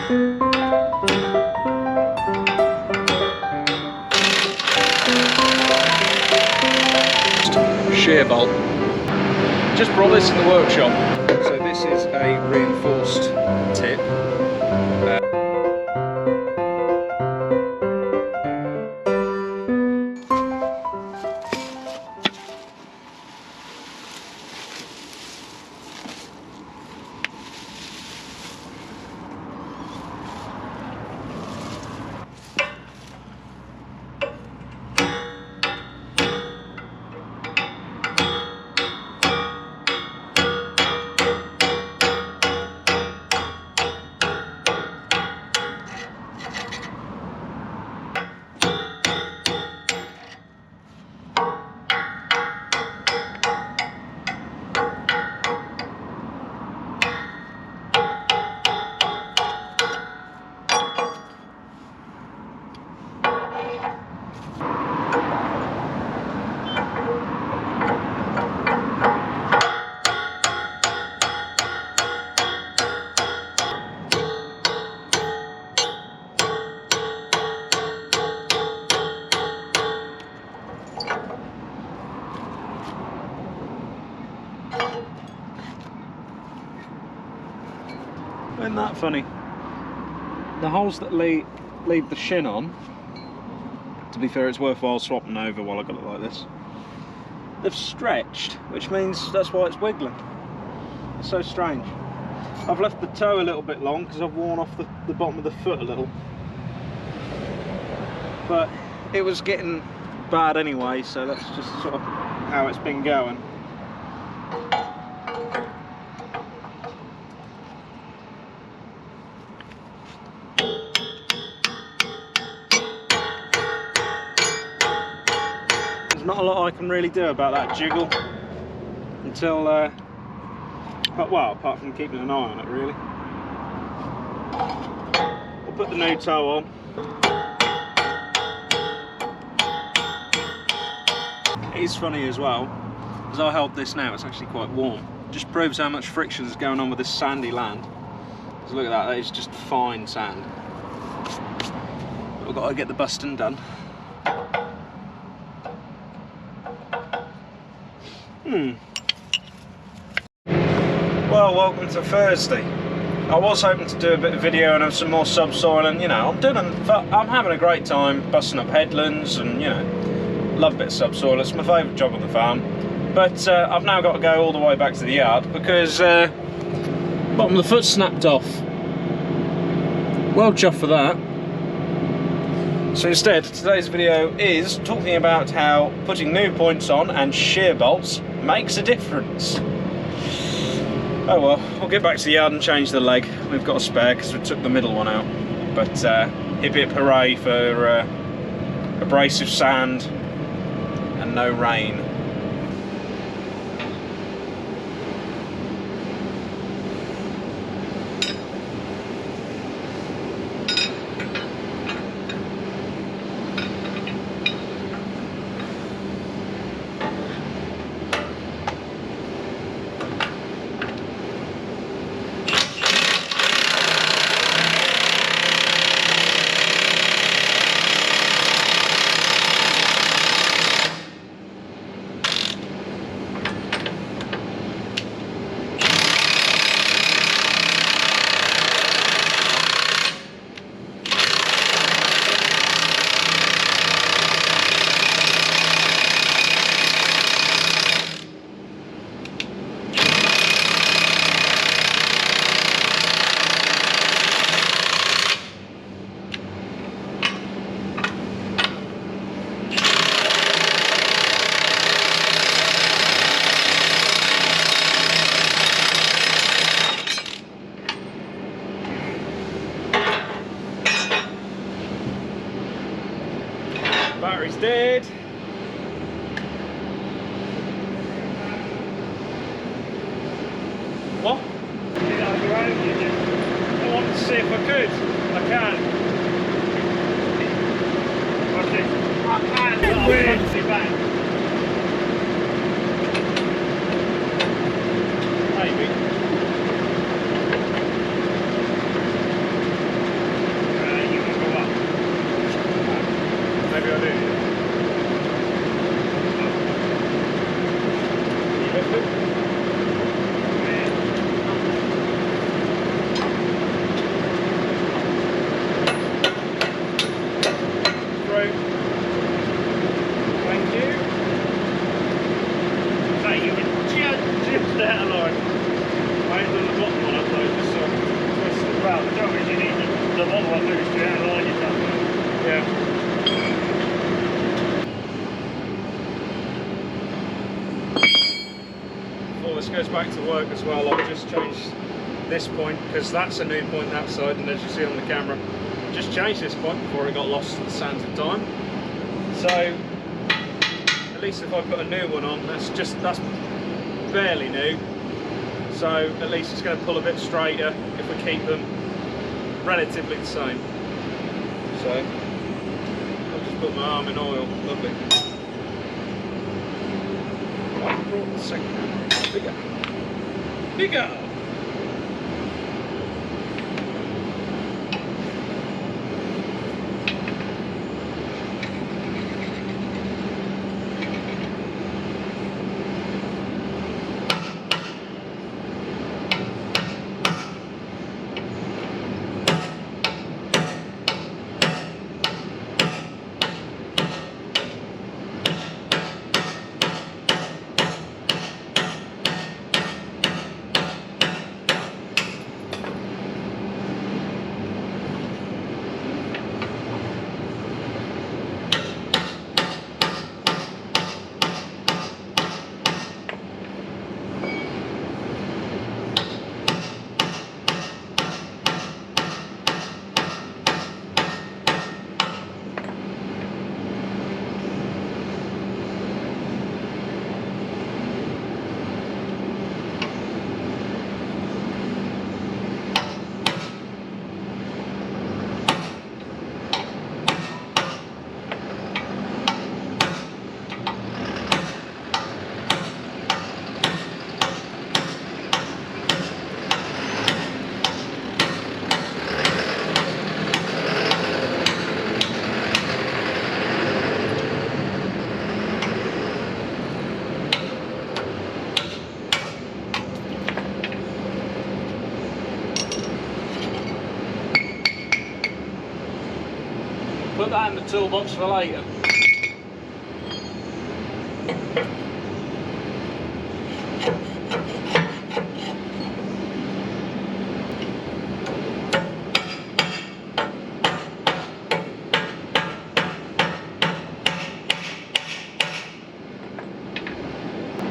Shear bolt. Just brought this in the workshop. So this is a reinforced tip. Isn't that funny? The holes that lead the shin on, to be fair, it's worthwhile swapping over while I've got it like this. They've stretched, which means that's why it's wiggling. It's so strange. I've left the toe a little bit long because I've worn off the bottom of the foot a little. But it was getting bad anyway, so that's just sort of how it's been going. Not a lot I can really do about that jiggle until, well, apart from keeping an eye on it, really. We'll put the new toe on. It is funny as well, as I hold this now, it's actually quite warm. Just proves how much friction is going on with this sandy land. Because look at that, that is just fine sand. But we've got to get the busting done. Well, welcome to Thursday. I was hoping to do a bit of video and have some more subsoil, and you know, I'm having a great time busting up headlands, and you know, love a bit of subsoil. It's my favourite job on the farm. But I've now got to go all the way back to the yard because bottom of the foot snapped off. Well chuffed for that. So instead, today's video is talking about how putting new points on and shear bolts makes a difference. Oh well, we'll get back to the yard and change the leg. We've got a spare because we took the middle one out. But hip hip hooray for abrasive sand and no rain. Battery's dead. What? I wanted to see if I could. I can. I can. Fancy back. Maybe. goes back to work as well, I've just changed this point because that's a new point that side, and as you see on the camera, just changed this point before it got lost to the sands of time. So at least if I put a new one on, that's barely new. So at least it's going to pull a bit straighter if we keep them relatively the same. So I'll just put my arm in oil. Lovely. I brought the second camera bigger. Put that in the toolbox for later.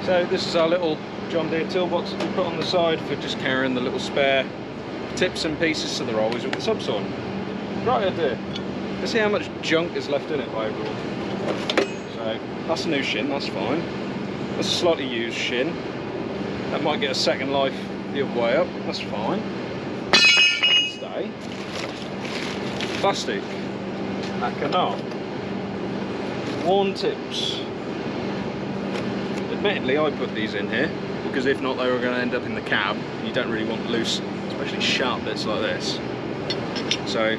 So this is our little John Deere toolbox that we put on the side for just carrying the little spare tips and pieces, so they're always with the subsoil. Right idea. Let's see how much junk is left in it by overall. So that's a new shin, that's fine. That's a slightly used shin. That might get a second life the other way up, that's fine. That can stay. Plastic. That cannot. Worn tips. Admittedly, I put these in here because if not, they were going to end up in the cab. You don't really want loose, especially sharp bits like this. So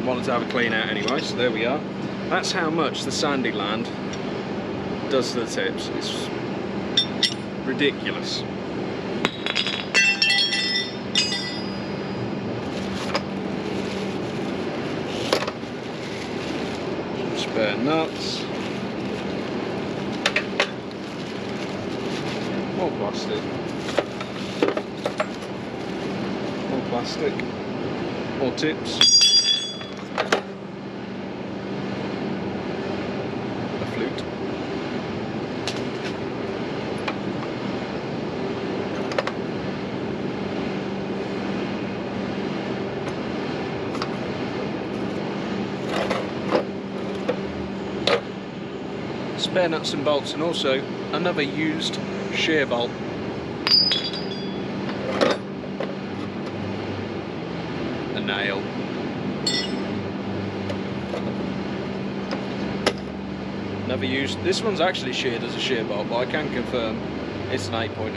wanted to have a clean out anyway, so there we are. That's how much the sandy land does to the tips. It's ridiculous. Spare nuts. More plastic. More plastic. More tips. Spare nuts and bolts, and also another used shear bolt. A nail. Never used. This one's actually sheared as a shear bolt, but I can confirm it's an 8.8.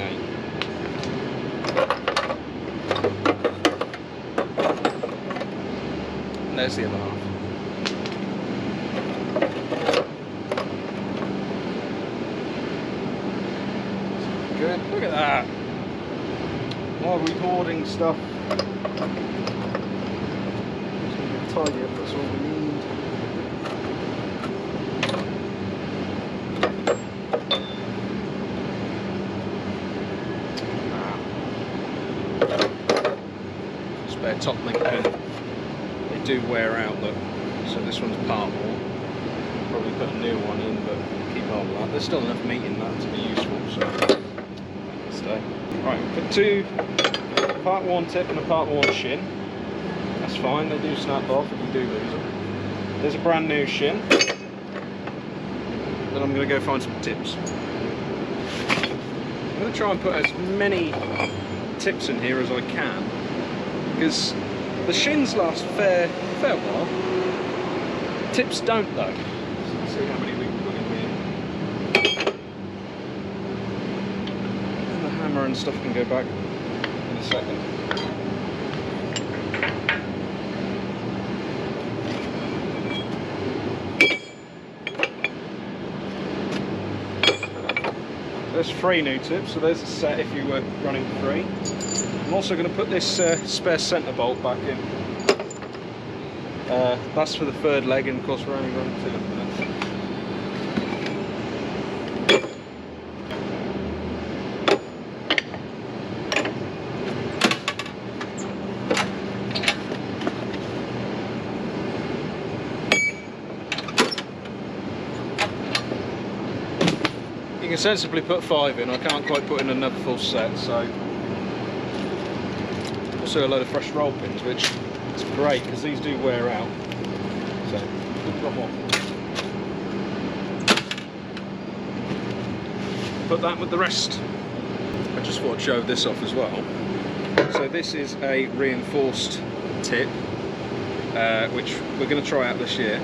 And there's the other half. Good. Look at that. While recording stuff, just going to tidy up. That's all we need. Spare top link pin. They do wear out though, so this one's part worn. Probably put a new one in, but keep hold of that. There's still enough meat in that to be useful. So. Thursday. Right, put two part worn tip and a part worn shin. That's fine, they do snap off if you do lose them. There's a brand new shin. Then I'm going to go find some tips. I'm going to try and put as many tips in here as I can, because the shins last a fair while. Tips don't though. So let's see how many we can put in here. And the hammer and stuff can go back in a second. There's 3 new tips, so there's a set if you were running 3. I'm also going to put this spare centre bolt back in. That's for the 3rd leg, and of course we're only running 2 at the minute. You can sensibly put 5 in. I can't quite put in another full set, so also a load of fresh roll pins, which is great because these do wear out. So good job on. Put that with the rest. I just thought I'd show this off as well. So this is a reinforced tip, which we're going to try out this year.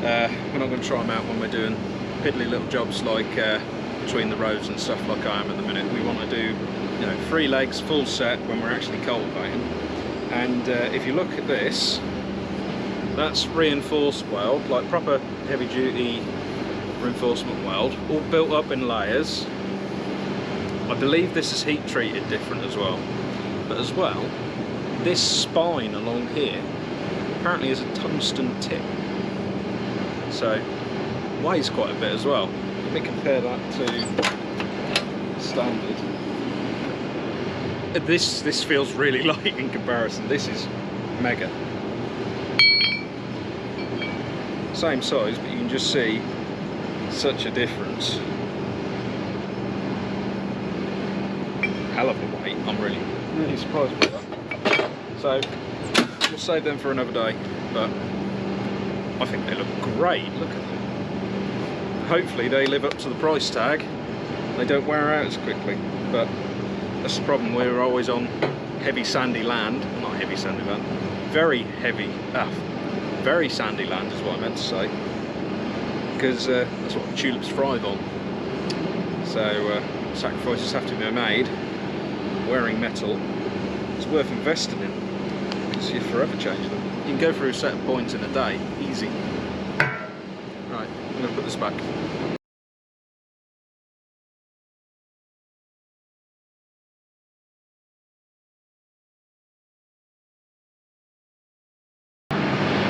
We're not going to try them out when we're doing piddly little jobs like between the roads and stuff like I am at the minute. We want to do, you know, 3 legs full set when we're actually cultivating. And if you look at this, that's reinforced weld, like proper heavy duty reinforcement weld, all built up in layers. I believe this is heat treated different as well, but as well this spine along here apparently is a tungsten tip, so weighs quite a bit as well. Let me compare that to standard. This feels really light in comparison. This is mega. Same size, but you can just see such a difference. Hell of a weight. I'm really surprised by that. So we'll save them for another day, but I think they look great. Look at them. Hopefully they live up to the price tag. They don't wear out as quickly, but that's the problem. We're always on heavy sandy land. Well, not heavy sandy land, very sandy land is what I meant to say, because that's what tulips thrive on. So sacrifices have to be made. Wearing metal is worth investing in, because you forever change them. You can go through a set of points in a day, easy. Right, I'm going to put this back.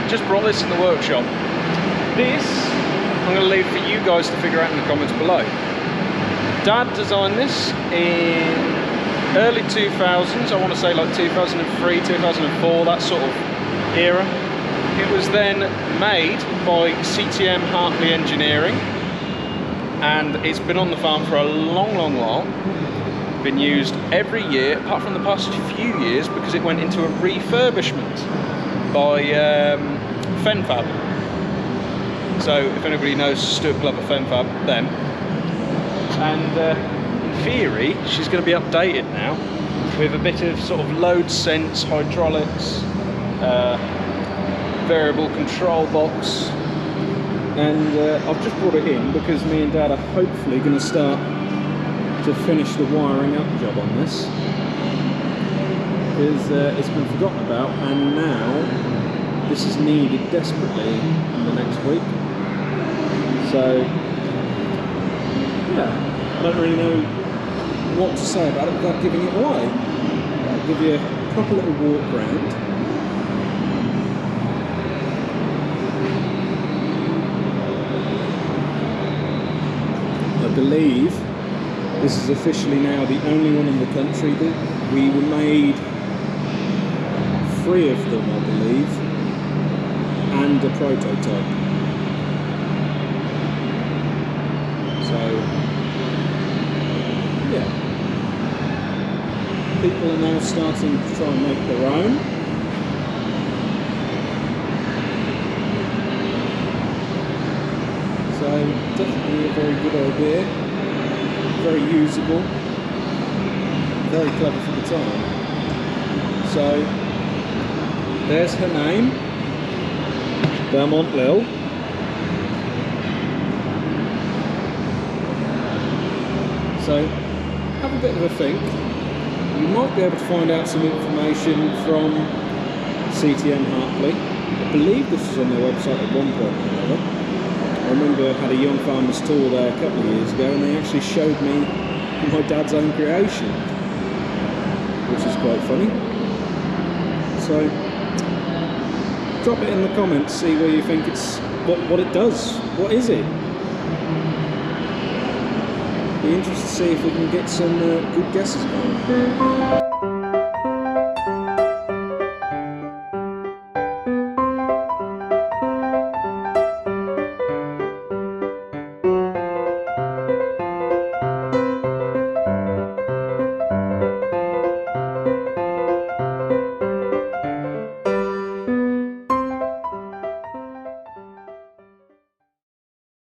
Just brought this in the workshop. This I'm going to leave for you guys to figure out in the comments below. Dad designed this in early 2000s, I want to say like 2003, 2004, that sort of era. It was then made by CTM Hartley Engineering, and it's been on the farm for a long while. Been used every year apart from the past few years, because it went into a refurbishment by Fenfab. So if anybody knows Stuart Glover Fenfab, them. And in theory she's going to be updated now with a bit of sort of load sense, hydraulics, variable control box, and I've just brought it in because me and Dad are hopefully going to start to finish the wiring up job on this, because it's been forgotten about, and now this is needed desperately in the next week. So yeah, I don't really know what to say about it without giving it away. I'll give you a proper little walk round. I believe this is officially now the only one in the country. That we were made 3 of them, I believe, and a prototype. So yeah, people are now starting to try and make their own. So definitely a very good idea, very usable, very clever for the time. So there's her name, Vermont Lil. So have a bit of a think. You might be able to find out some information from CTM Hartley. I believe this was on their website at one point or another. I remember I had a Young Farmers tour there a couple of years ago, and they actually showed me my dad's own creation, which is quite funny. So drop it in the comments, see where you think it's what it does. What is it? Be interested to see if we can get some good guesses going.